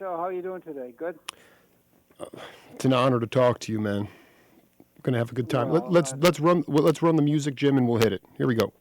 show. How are you doing today? Good? It's an honor to talk to you, man. We're gonna have a good time. Well, Let's run the music, Jim, and we'll hit it. Here we go.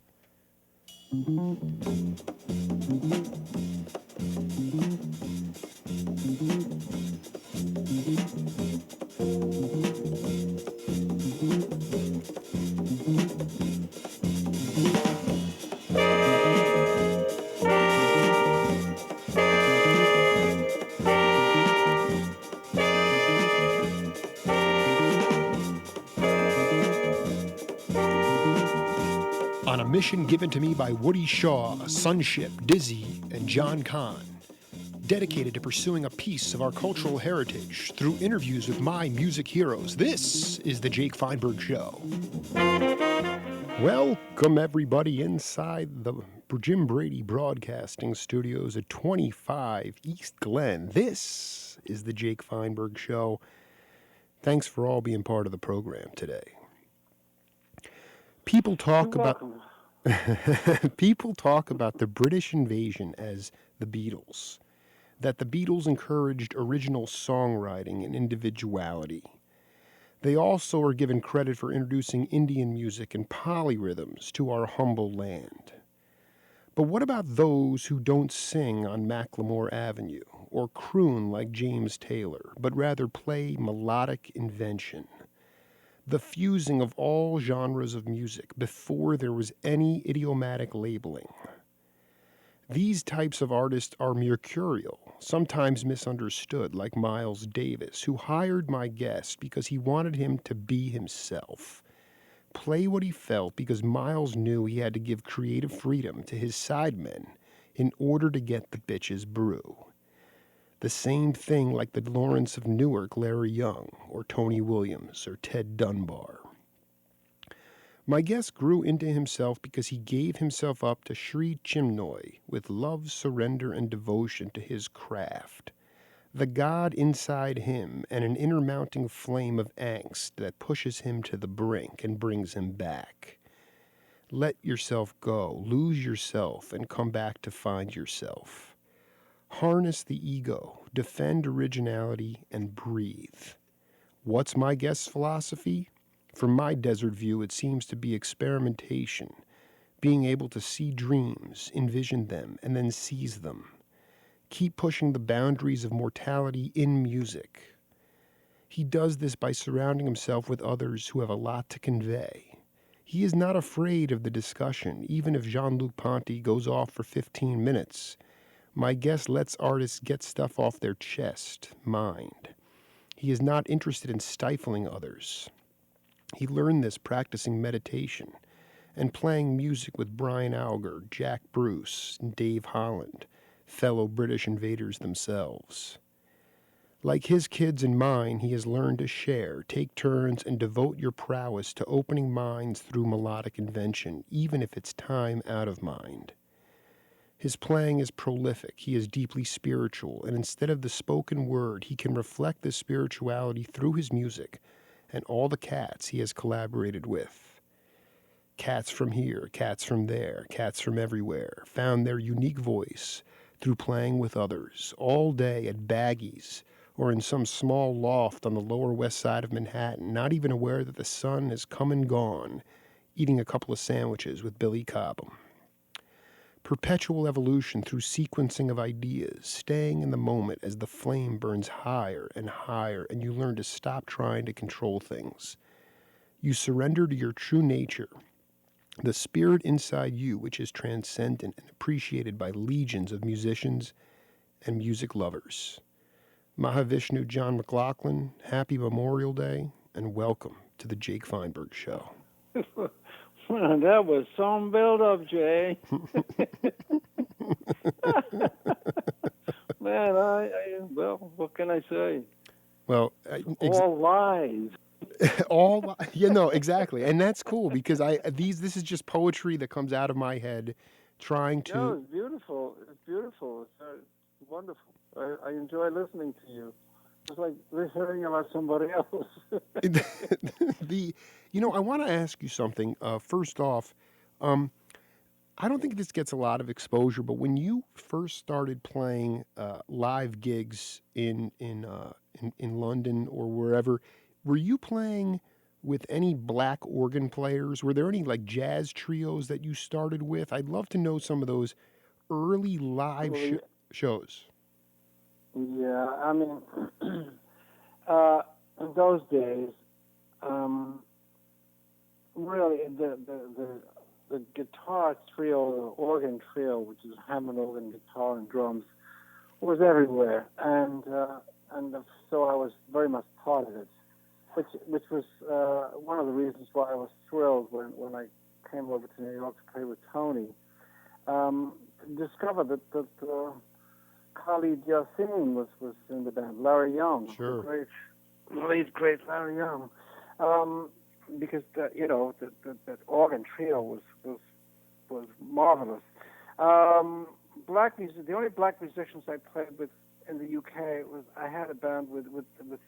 On a mission given to me by Woody Shaw, Sunship, Dizzy, and John Kahn, dedicated to pursuing a piece of our cultural heritage through interviews with my music heroes, this is the Jake Feinberg Show. Welcome, everybody, inside the Jim Brady Broadcasting Studios at 25 East Glen. This is the Jake Feinberg Show. Thanks for all being part of the program today. People talk about the British invasion as the Beatles, that the Beatles encouraged original songwriting and individuality. They also are given credit for introducing Indian music and polyrhythms to our humble land. But what about those who don't sing on Macklemore Avenue or croon like James Taylor, but rather play melodic invention? The fusing of all genres of music before there was any idiomatic labeling. These types of artists are mercurial, sometimes misunderstood, like Miles Davis, who hired my guest because he wanted him to be himself. Play what he felt because Miles knew he had to give creative freedom to his sidemen in order to get the bitches brew. The same thing like the Lawrence of Newark Larry Young, or Tony Williams, or Ted Dunbar. My guest grew into himself because he gave himself up to Sri Chinmoy with love, surrender, and devotion to his craft. The God inside him and an inner mounting flame of angst that pushes him to the brink and brings him back. Let yourself go, lose yourself, and come back to find yourself. Harness the ego, defend originality, and breathe. What's my guest's philosophy? From my desert view, it seems to be experimentation, being able to see dreams, envision them, and then seize them. Keep pushing the boundaries of mortality in music. He does this by surrounding himself with others who have a lot to convey. He is not afraid of the discussion, even if Jean-Luc Ponty goes off for 15 minutes. My guest lets artists get stuff off their chest, mind. He is not interested in stifling others. He learned this practicing meditation and playing music with Brian Auger, Jack Bruce, and Dave Holland, fellow British invaders themselves. Like his kids and mine, he has learned to share, take turns, and devote your prowess to opening minds through melodic invention, even if it's time out of mind. His playing is prolific, he is deeply spiritual, and instead of the spoken word, he can reflect this spirituality through his music and all the cats he has collaborated with. Cats from here, cats from there, cats from everywhere, found their unique voice through playing with others, all day at Baggies or in some small loft on the Lower West Side of Manhattan, not even aware that the sun has come and gone, eating a couple of sandwiches with Billy Cobham. Perpetual evolution through sequencing of ideas, staying in the moment as the flame burns higher and higher and you learn to stop trying to control things. You surrender to your true nature, the spirit inside you which is transcendent and appreciated by legions of musicians and music lovers. Mahavishnu John McLaughlin, happy Memorial Day and welcome to the Jake Feinberg Show. Well, that was some build-up, Jay. Man, well, what can I say? Well, all lies. Exactly, and that's cool because this is just poetry that comes out of my head, trying to. No, it's beautiful. It's beautiful. It's wonderful. I enjoy listening to you. It's like hearing about somebody else. I want to ask you something. First off, I don't think this gets a lot of exposure, but when you first started playing live gigs in London or wherever, were you playing with any black organ players? Were there any like jazz trios that you started with? I'd love to know some of those early live Well, shows. yeah, I mean, in those days, really the guitar trio, the organ trio, which is Hammond organ, guitar, and drums, was everywhere, and so I was very much part of it, which was one of the reasons why I was thrilled when I came over to New York to play with Tony. Discovered that Khalid Yassin was in the band, Larry Young, Sure. the late great Larry Young, because that organ trio was marvelous. Black music. The only black musicians I played with in the UK was I had a band with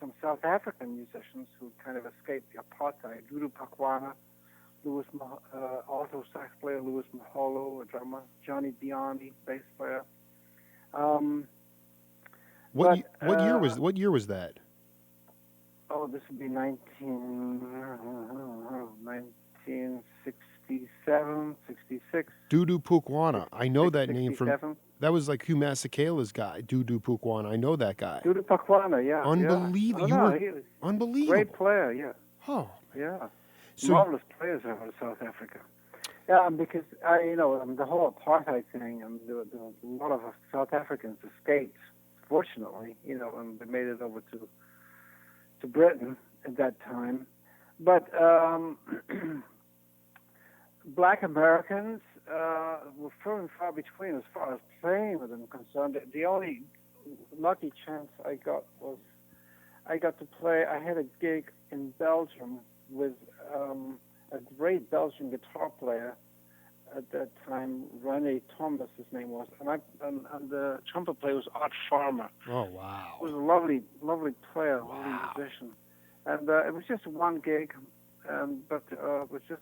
some South African musicians who kind of escaped the apartheid. Dudu Pakwana, alto sax player Louis Maholo, a drummer, Johnny Biani, bass player. What year was that? Oh, this would be 1967, 66. Dudu Pukwana. I know that 67. name from. That was like Hugh Masekela's guy, Dudu Pukwana. I know that guy. Dudu Pakwana, yeah. Unbelievable. He was Unbelievable. great player, yeah. Oh. Yeah. So, marvelous players out of South Africa. Yeah, because the whole apartheid thing, there were a lot of South Africans escaped, fortunately, and they made it over to Britain at that time. But black Americans were few and far between as far as playing with them concerned. The only lucky chance I got was I got to play. I had a gig in Belgium with a great Belgian guitar player at that time, René Thomas, his name was, and the trumpet player was Art Farmer. Oh wow! He was a lovely player, lovely musician, and it was just one gig, but it was a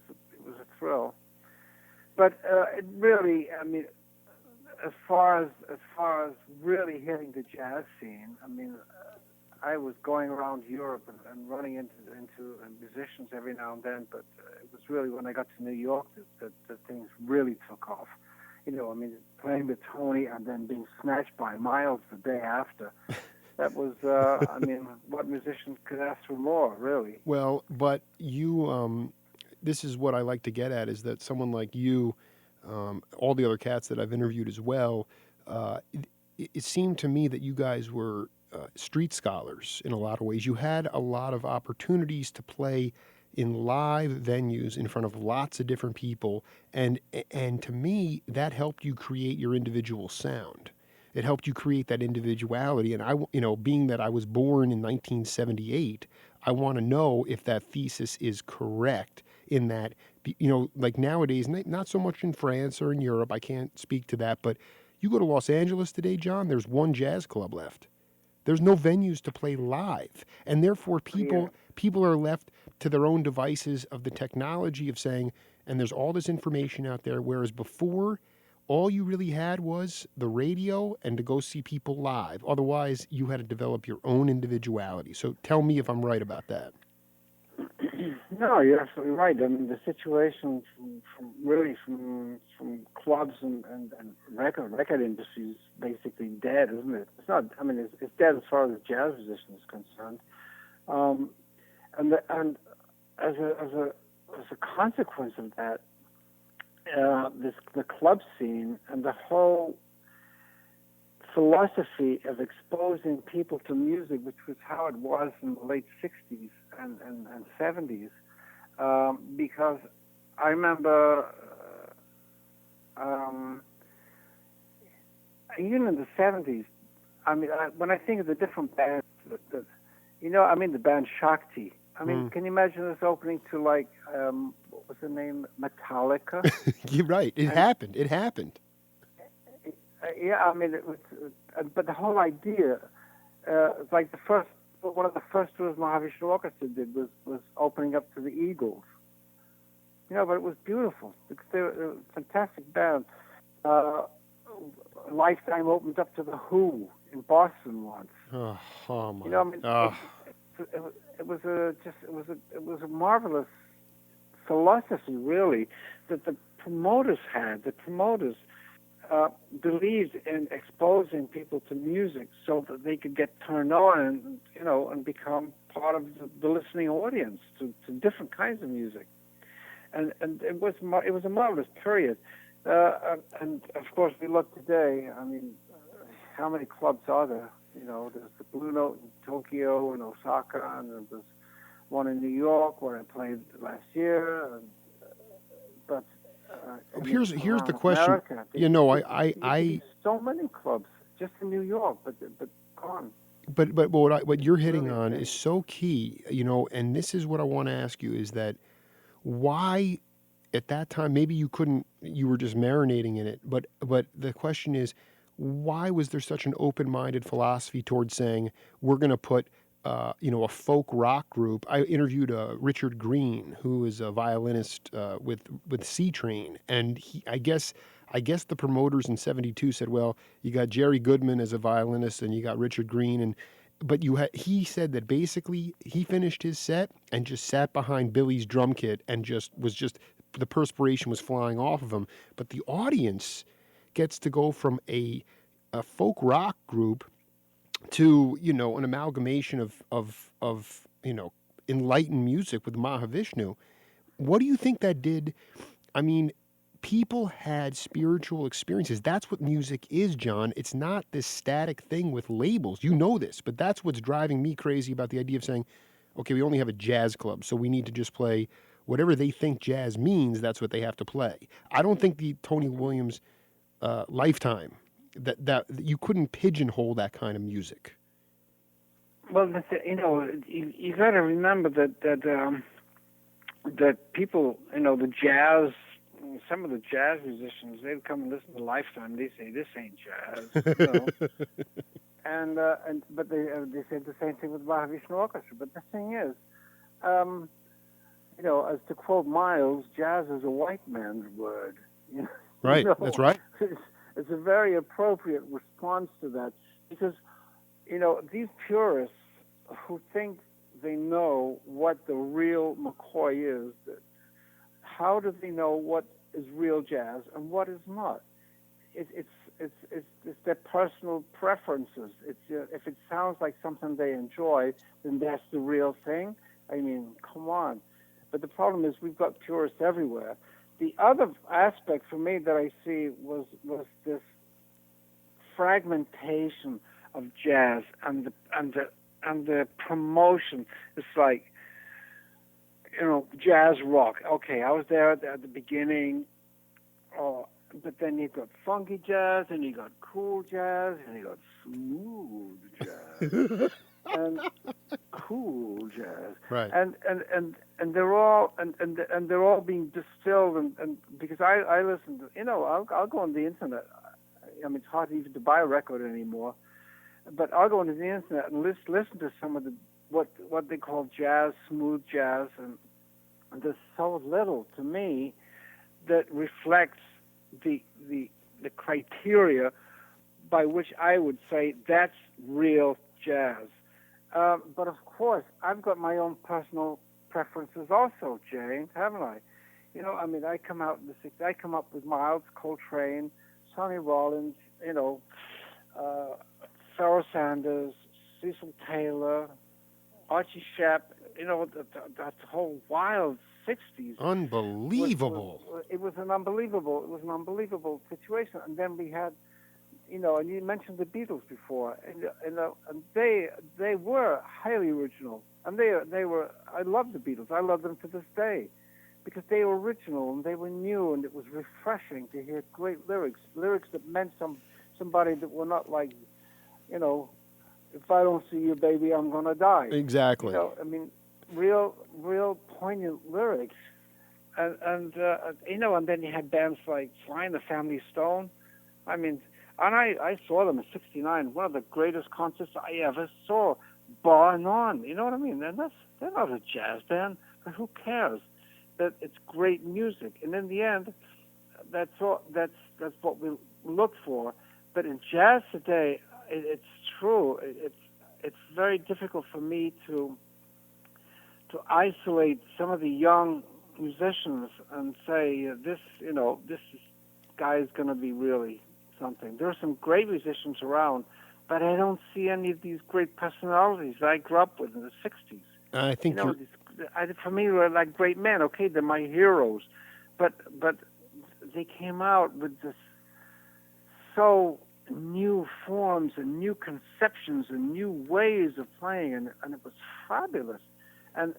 thrill. But it really, I mean, as far as really hitting the jazz scene, I mean, I was going around Europe and running into musicians every now and then, but it was really when I got to New York that things really took off. I mean, playing with Tony and then being snatched by Miles the day after. That was, I mean, what musicians could ask for more, really. Well, but you, this is what I like to get at, is that someone like you, all the other cats that I've interviewed as well, it seemed to me that you guys were street scholars in a lot of ways. You had a lot of opportunities to play in live venues in front of lots of different people, and to me that helped you create your individual sound. It helped you create that individuality. And being that I was born in 1978, I want to know if that thesis is correct. In that, like nowadays, not so much in France or in Europe, I can't speak to that, but you go to Los Angeles today, John, there's one jazz club left. There's no venues to play live, and therefore people are left to their own devices of the technology of saying, and there's all this information out there, whereas before, all you really had was the radio and to go see people live. Otherwise, you had to develop your own individuality. So tell me if I'm right about that. No, you're absolutely right. I mean, the situation from clubs and record industry is basically dead, isn't it? It's not. I mean, it's dead as far as jazz musician is concerned. And as a consequence of that, the club scene and the whole philosophy of exposing people to music, which was how it was in the late 60s and 70s, because I remember even in the 70s, I mean, when I think of the different bands, I mean, the band Shakti. I mean, can you imagine us opening to, like, what was the name, Metallica? You're right. It happened. Yeah, I mean, but the whole idea, like one of the first tours Mahavishnu Orchestra did was opening up to the Eagles. but it was beautiful because they were a fantastic band. Lifetime opened up to the Who in Boston once. Oh my! It was a marvelous philosophy, really, that the promoters had. The promoters believed in exposing people to music so that they could get turned on and become part of the listening audience to different kinds of music. And it was a marvelous period. And of course, we look today. I mean, how many clubs are there? There's the Blue Note in Tokyo and Osaka, and there's one in New York where I played last year. But here's the question. America, I so many clubs just in New York, but gone. But what you're hitting on is so key, and this is what I want to ask you: is that why at that time maybe you were just marinating in it, but the question is, why was there such an open-minded philosophy towards saying we're going to put a folk rock group? I interviewed Richard Green, who is a violinist with C Train, and I guess the promoters in '72 said, well, you got Jerry Goodman as a violinist and you got Richard Green, but he said that basically he finished his set and just sat behind Billy's drum kit and the perspiration was flying off of him, but the audience gets to go from a folk rock group to an amalgamation of enlightened music with Mahavishnu. What do you think that did? I mean, people had spiritual experiences. That's what music is, John. It's not this static thing with labels. You know this, but that's what's driving me crazy about the idea of saying, okay, we only have a jazz club, so we need to just play whatever they think jazz means. That's what they have to play. I don't think the Tony Williams lifetime that you couldn't pigeonhole that kind of music. Well, you got to remember that people, the jazz, some of the jazz musicians, they'd come and listen to Lifetime. They say this ain't jazz, but they said the same thing with Mahavishnu Orchestra. But the thing is, as to quote Miles, jazz is a white man's word. Right. That's right. It's a very appropriate response to that because, these purists who think they know what the real McCoy is, how do they know what is real jazz and what is not? It's their personal preferences. If it sounds like something they enjoy, then that's the real thing. I mean, come on. But the problem is we've got purists everywhere. The other aspect for me that I see was this fragmentation of jazz and the promotion. It's like, jazz rock. Okay, I was there at the beginning, but then you got funky jazz, and you got cool jazz, and you got smooth jazz, and cool jazz, right? And they're all and they're all being distilled, and because I listen to, I'll go on the internet. I mean, it's hard even to buy a record anymore, but I'll go onto the internet and listen to some of the what they call jazz, smooth jazz, and there's so little to me that reflects the criteria by which I would say that's real jazz. But of course, I've got my own personal preferences also, Jay, haven't I? I come out in the 60s. I come up with Miles, Coltrane, Sonny Rollins, Pharoah Sanders, Cecil Taylor, Archie Shepp, that whole wild 60s. Unbelievable. It was an unbelievable situation. And then we had, and you mentioned the Beatles before, and they were highly original. And they were, I love the Beatles. I love them to this day because they were original and they were new, and it was refreshing to hear great lyrics that meant somebody that were not like, if I don't see you, baby, I'm gonna die. Exactly. Real poignant lyrics, and then you had bands like Sly and the Family Stone. And I saw them in '69. One of the greatest concerts I ever saw, bar none. You know what I mean? They're not a jazz band, but who cares? that it's great music. And in the end, that's all. That's what we look for. But in jazz today, it's true. It's very difficult for me to isolate some of the young musicians and say this guy is going to be really something. There are some great musicians around, but I don't see any of these great personalities I grew up with in the '60s. I think for me, they're like great men. Okay, they're my heroes, but they came out with this so new forms and new conceptions and new ways of playing, and it was fabulous. And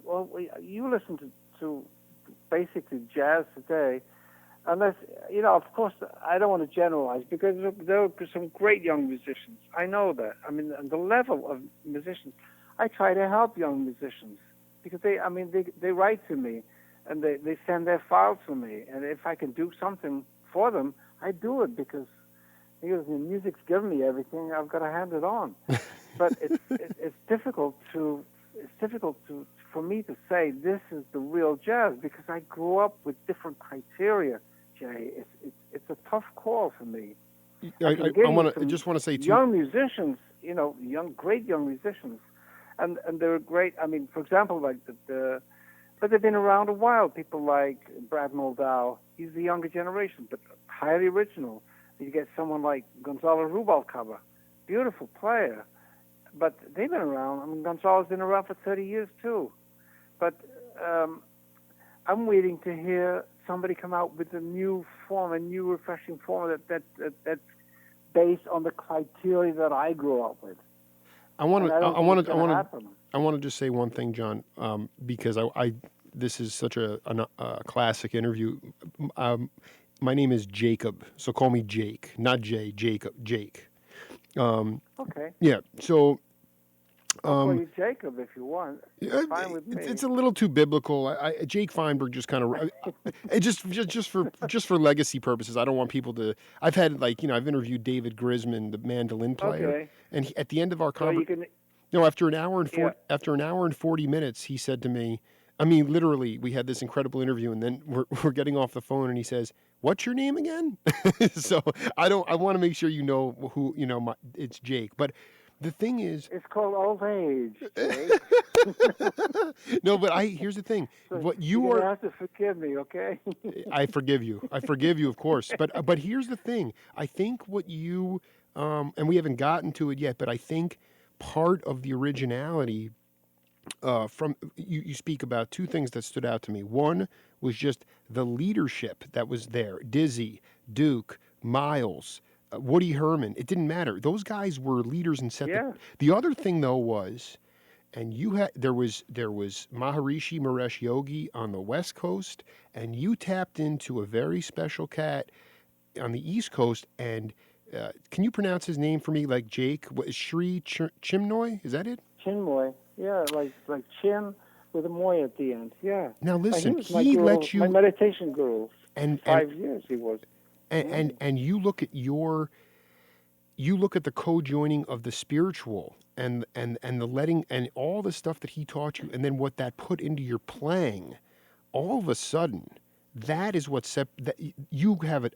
well, you listen to basically jazz today, unless of course, I don't want to generalize because there are some great young musicians. I know that. I mean, the level of musicians. I try to help young musicians because they write to me, and they send their files to me, and if I can do something for them, I do it because the music's given me everything. I've got to hand it on. But it's difficult for me to say this is the real jazz because I grew up with different criteria. Jay, it's a tough call for me. I just want to say young musicians, great young musicians, and they're great. I mean, for example, like but they've been around a while. People like Brad Moldau, he's the younger generation, but highly original. You get someone like Gonzalo Rubalcaba, beautiful player, but they've been around. I mean, Gonzalo's been around for 30 years too. But I'm waiting to hear somebody come out with a new form, a new refreshing form that's based on the criteria that I grew up with. I want to just say one thing, John, because this is such a classic interview. My name is Jacob, so call me Jake, not Jay. Jacob, Jake. Okay. Yeah. So. I'll call you Jacob if you want. It's fine with me. It's a little too biblical. Jake Feinberg just kind of just for legacy purposes. I don't want people to. I've had I've interviewed David Grisman, the mandolin player, and at the end of our conversation, after an hour and 40 minutes, he said to me, I mean, literally, we had this incredible interview, and then we're getting off the phone, and he says, "What's your name again?" So I want to make sure you know who it's Jake, but. The thing is, it's called old age. Jake. No, but here's the thing. So what you have to forgive me, okay? I forgive you, of course. But here's the thing. I think what you and we haven't gotten to it yet, but I think part of the originality from you speak about two things that stood out to me. One was just the leadership that was there. Dizzy, Duke, Miles. Woody Herman, it didn't matter. Those guys were leaders and set. Yeah. The other thing though was, and there was Maharishi Mahesh Yogi on the West Coast, and you tapped into a very special cat on the East Coast. And can you pronounce his name for me, like Jake? What is Sri Chinmoy? Is that it? Chinmoy, yeah, like Chin with a moy at the end. Yeah. Now listen, he let you my meditation guru. And 5 years he was. And you look at the co-joining of the spiritual and the letting and all the stuff that he taught you, and then what that put into your playing, all of a sudden, that is what that you have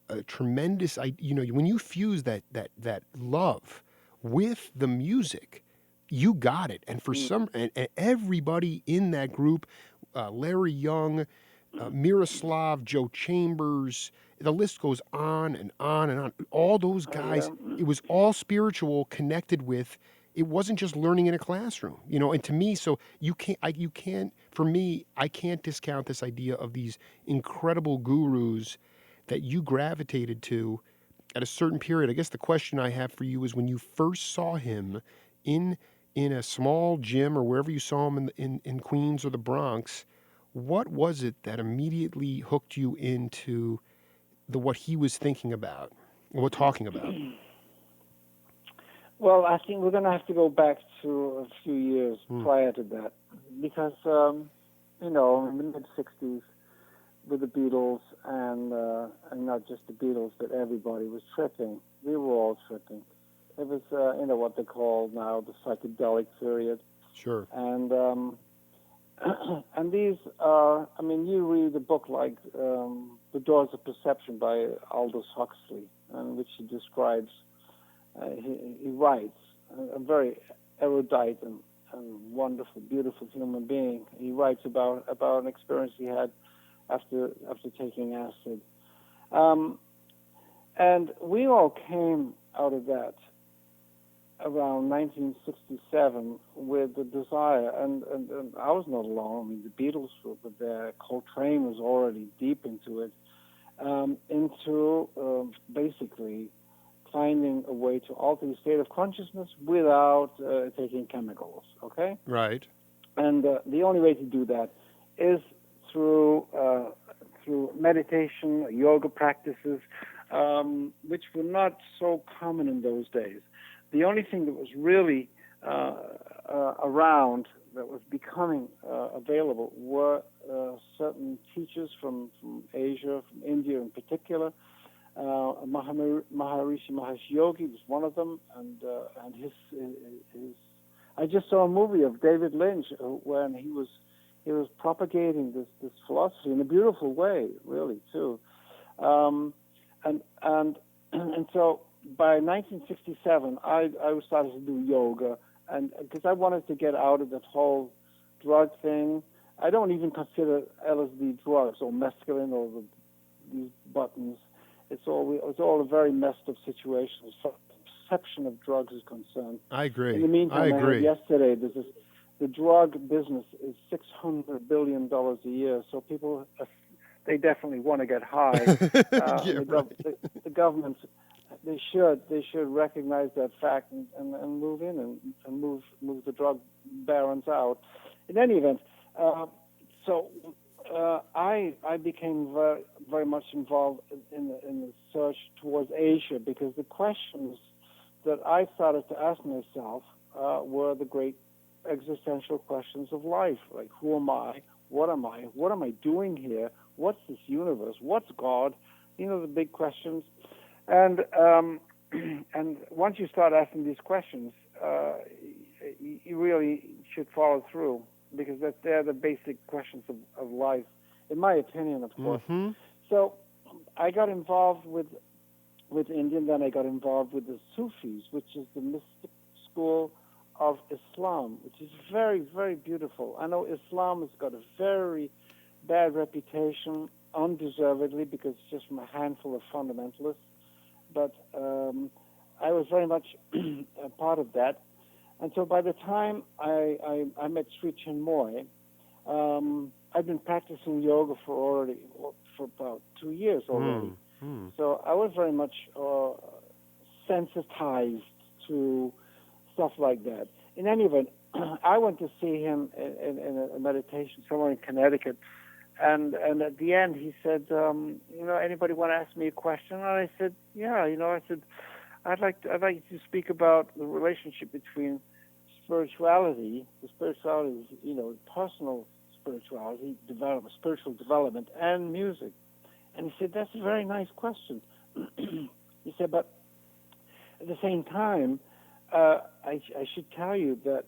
a tremendous, when you fuse that love with the music, you got it. And for and everybody in that group, Larry Young, Miroslav, Joe Chambers, the list goes on and on and on. All those guys, It was all spiritual, connected with. It wasn't just learning in a classroom, And to me, so you can't. For me, I can't discount this idea of these incredible gurus that you gravitated to at a certain period. I guess the question I have for you is, when you first saw him in a small gym or wherever you saw him in Queens or the Bronx, what was it that immediately hooked you into what he was thinking about, or talking about? Well, I think we're going to have to go back to a few years prior to that, because in the mid-'60s, with the Beatles and not just the Beatles, but everybody was tripping. We were all tripping. It was what they call now the psychedelic period. Sure. And And these are, I mean, you read a book like The Doors of Perception by Aldous Huxley, in which he describes, he writes, a very erudite and wonderful, beautiful human being. He writes about an experience he had after taking acid. And we all came out of that around 1967 with the desire, and I was not alone. I mean, the Beatles were there. Coltrane was already deep into it, into basically finding a way to alter the state of consciousness without taking chemicals, okay? Right. And the only way to do that is through meditation, yoga practices, which were not so common in those days. The only thing that was really around, that was becoming available, were certain teachers from Asia, from India in particular. Maharishi Mahesh Yogi was one of them, and his. I just saw a movie of David Lynch when he was propagating this philosophy in a beautiful way, really too, and so by 1967 I started to do yoga, and because I wanted to get out of that whole drug thing. I don't even consider LSD drugs or mescaline or these buttons. It's all a very messed up situation as far as perception of drugs is concerned. I agree. In the meantime, I heard yesterday the drug business is $600 billion a year, so people, they definitely want to get high. The government, they should recognize that fact and move in and move the drug barons out. In any event, I became very, very much involved in the search towards Asia, because the questions that I started to ask myself were the great existential questions of life, like who am I? What am I? What am I doing here? What's this universe? What's God? You know, the big questions. And and once you start asking these questions, you really should follow through, because they're the basic questions of life, in my opinion, of course. Mm-hmm. So I got involved with Indian, then I got involved with the Sufis, which is the mystic school of Islam, which is very, very beautiful. I know Islam has got a very bad reputation, undeservedly, because it's just from a handful of fundamentalists. But I was very much a part of that. And so by the time I met Sri Chinmoy, I'd been practicing yoga for about 2 years already. So I was very much sensitized to stuff like that. In any event, I went to see him in a meditation somewhere in Connecticut, and at the end he said, anybody want to ask me a question? And I said, yeah, I said, I'd like to speak about the relationship between spirituality. The spirituality is, personal spirituality, spiritual development, and music. And he said, that's a very nice question. He said, but at the same time, I should tell you that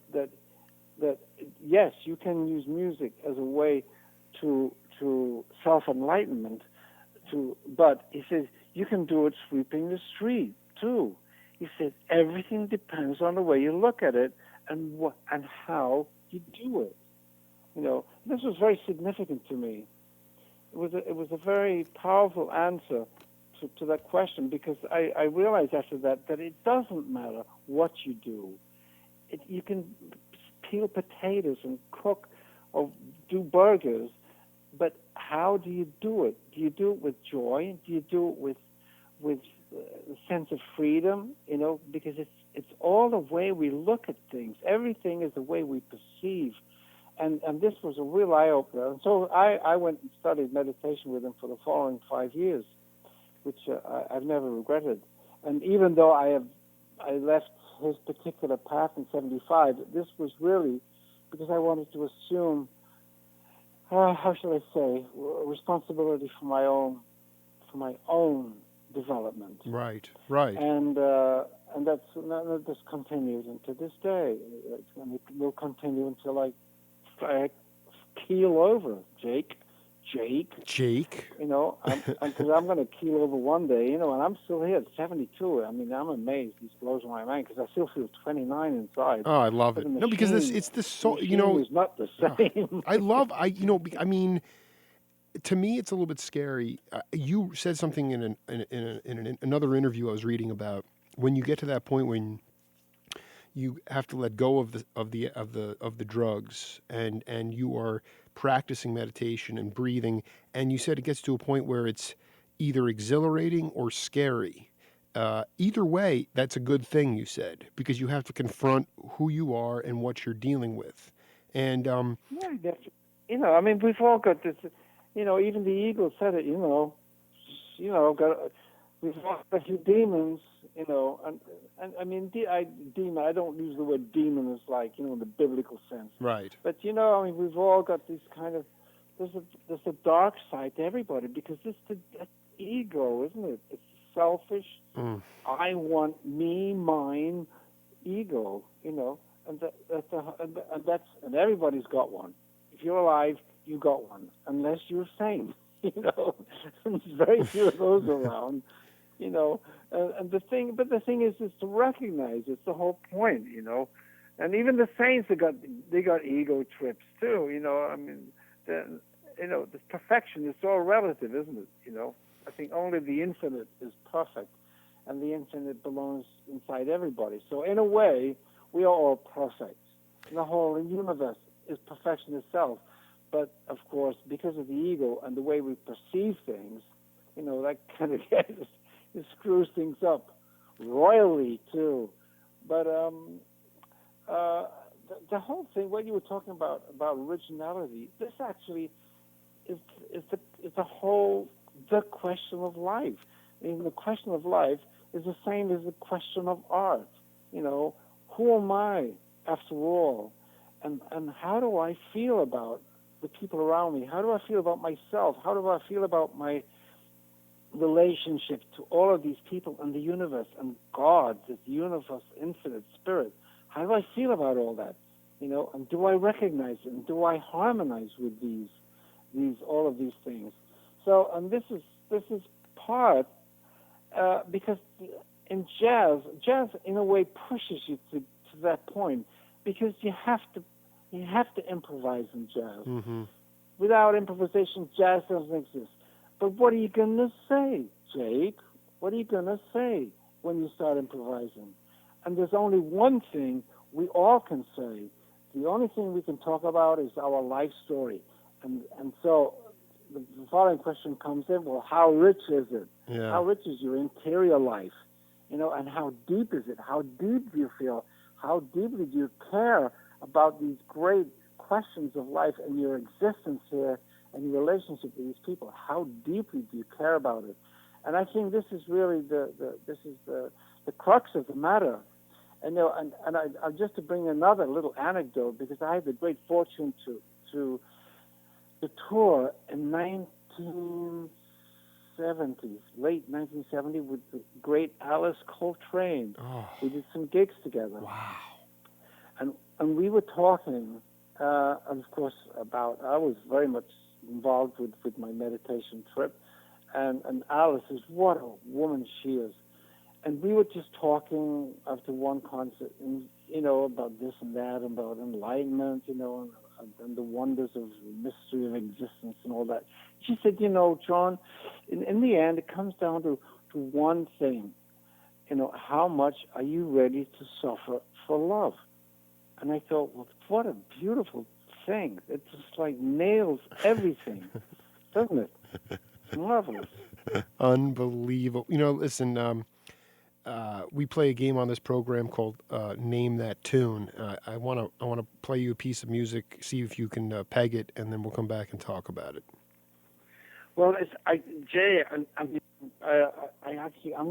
yes, you can use music as a way to self-enlightenment. But he says you can do it sweeping the street too. He said everything depends on the way you look at it and how you do it. This was very significant to me. It was a very powerful answer to that question, because I realized after that it doesn't matter what you do. You can peel potatoes and cook or do burgers, but how do you do it? Do you do it with joy? Do you do it with a sense of freedom? Because it's all the way we look at things. Everything is the way we perceive. And this was a real eye-opener. And so I went and studied meditation with him for the following 5 years, which I've never regretted. And even though I left his particular path in 1975, this was really because I wanted to assume, how shall I say, responsibility for my own development. Right. And that's continued, and to this day, it will continue until I keel over, Jake. Jake. You know, because I'm going to keel over one day, you know, and I'm still here at 72. I mean, I'm amazed. This blows my mind because I still feel 29 inside. Oh, I love it. The machine, No, because it's the soul. You know, is not the same. I mean, to me, it's a little bit scary. You said something in another interview I was reading about when you get to that point when you have to let go of the drugs and you are practicing meditation and breathing, and you said it gets to a point where it's either exhilarating or scary. Either way, that's a good thing, you said, because you have to confront who you are and what you're dealing with. And Yeah, you know, I mean, we've all got this. You know, even the eagle said it. You know, we've all got a few demons. You know, and I mean, demon. I don't use the word demon as like, you know, in the biblical sense. right. But you know, I mean, we've all got this kind of. There's a dark side to everybody because that's ego, isn't it? It's selfish. I want me, mine, ego. You know, and everybody's got one. If you're alive, you got one, unless you're sane. You know, there's very few of those around. You know, and the thing is to recognize. It's the whole point. You know, and even the saints they got ego trips too. You know, I mean, the perfection is all relative, isn't it? You know, I think only the infinite is perfect, and the infinite belongs inside everybody. So in a way, we are all perfect. And the whole universe is perfection itself. But of course, because of the ego and the way we perceive things, you know, that kind of it screws things up royally too. But the whole thing, what you were talking about originality, this actually is the question of life. I mean, the question of life is the same as the question of art. You know, who am I after all, and how do I feel about the people around me? How do I feel about myself? How do I feel about my relationship to all of these people and the universe and God, this universe, infinite spirit? How do I feel about all that? You know, and do I recognize it? And do I harmonize with all of these things? So, and this is part because in jazz in a way pushes you to that point, because you have to improvise in jazz. Mm-hmm. Without improvisation, jazz doesn't exist. But what are you going to say, Jake? What are you going to say when you start improvising? And there's only one thing we all can say. The only thing we can talk about is our life story. And so the following question comes in, well, how rich is it? Yeah. How rich is your interior life? You know, and how deep is it? How deep do you feel? How deeply do you care about these great questions of life and your existence here and your relationship with these people? How deeply do you care about it? And I think this is really the crux of the matter. And you know, and I just to bring another little anecdote, because I had the great fortune to tour in late 1970 with the great Alice Coltrane. Oh. We did some gigs together. Wow. And we were talking, of course, about, I was very much involved with my meditation trip, and Alice is, what a woman she is. And we were just talking after one concert, and, you know, about this and that, about enlightenment, you know, and the wonders of mystery of existence and all that. She said, you know, John, in the end, it comes down to one thing. You know, how much are you ready to suffer for love? And I thought, well, what a beautiful thing. It just like nails everything, doesn't it? It's marvelous. Unbelievable. You know, listen, we play a game on this program called Name That Tune. I want to play you a piece of music, see if you can peg it, and then we'll come back and talk about it. Well, Jay, I'm going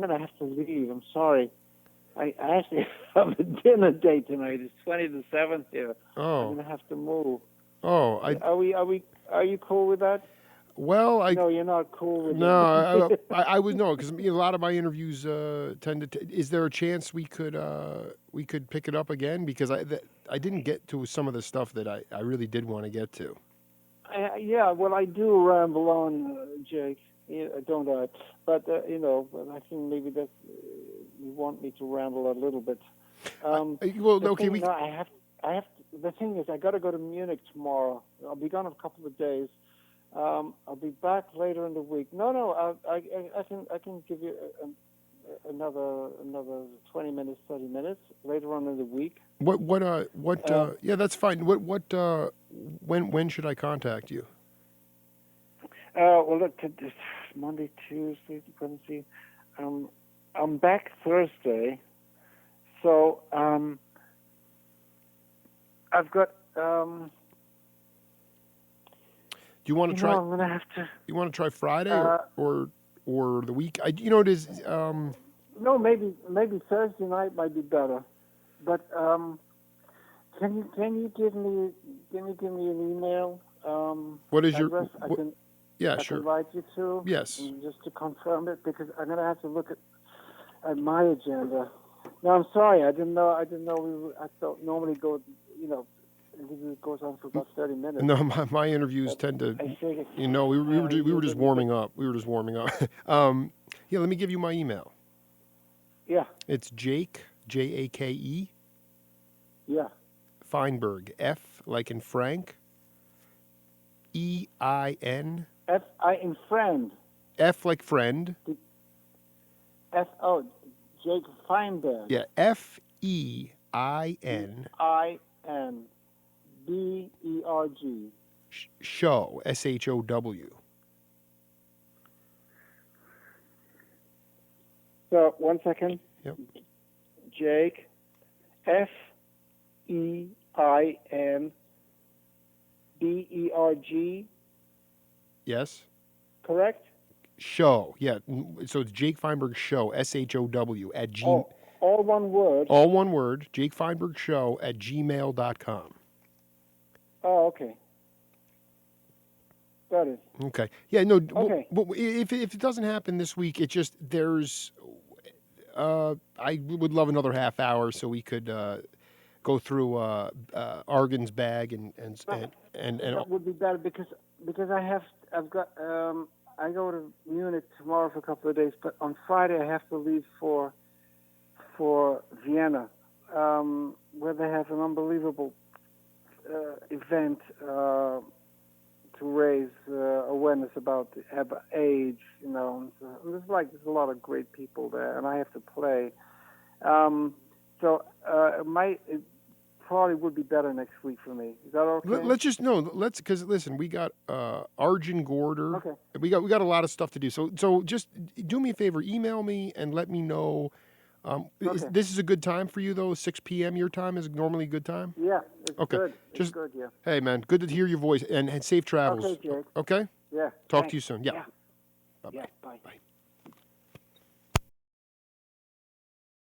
to have to leave. I'm sorry. I actually have a dinner date tonight. It's 20 to 7 here. Oh. I'm going to have to move. Oh, Are you cool with that? Well, No, you're not cool with no, it. I would know, because a lot of my interviews tend to. Is there a chance we could pick it up again? Because I didn't get to some of the stuff that I really did want to get to. Yeah, well, I do ramble on, Jake. Yeah, don't I? But but I think maybe that you want me to ramble a little bit. Well, The okay, thing, no, I have. The thing is, I got to go to Munich tomorrow. I'll be gone a couple of days. I'll be back later in the week. No, I can give you another 20 minutes, 30 minutes later on in the week. Yeah, that's fine. When should I contact you? Well, look, it's Monday, Tuesday, Wednesday. I'm back Thursday, so I've got. Do you want to try? I'm gonna have to. You want to try Friday or the week? It is. No, maybe Thursday night might be better, but can you give me an email? What is address your? Yeah, I sure. can write you to. Yes. Just to confirm it, because I'm gonna have to look at my agenda. No, I'm sorry. I didn't know. I thought normally go. It goes on for about 30 minutes. No, my interviews tend to. I figured. We were just warming up. We were just warming up. Yeah, let me give you my email. Yeah. It's Jake, Jake. Yeah. Feinberg, F like in Frank. EIN. F in friend. F like friend. Jake Feinberg. Yeah, FEIN. BERG. Show, SHOW. So 1 second. Yep. Jake, FEIN BERG. Yes. Correct. Show, yeah. So it's Jake Feinberg Show, SHOW at G. All one word. All one word. Jake Feinberg Show at gmail.com. Oh, okay. Got it. Okay. Yeah. No. Okay. If it doesn't happen this week, it just there's. I would love another half hour so we could go through Argon's bag and that would be better because I've got I go to Munich tomorrow for a couple of days, but on Friday I have to leave for Vienna, where they have an unbelievable event to raise awareness about AIDS. And there's a lot of great people there, and I have to play. So it probably would be better next week for me. Is that okay? Let's because listen, we got Arjun Gorder. Okay. We got a lot of stuff to do. So just do me a favor, email me and let me know. Okay. This is a good time for you though. 6 p.m. your time is normally a good time. Yeah, it's okay. Good. Just, good. Yeah. Hey man, good to hear your voice and safe travels. Okay, Jake. Okay. Yeah. Talk Thanks. to you soon. Yeah. Yeah. Bye-bye. Yeah. Bye. Bye.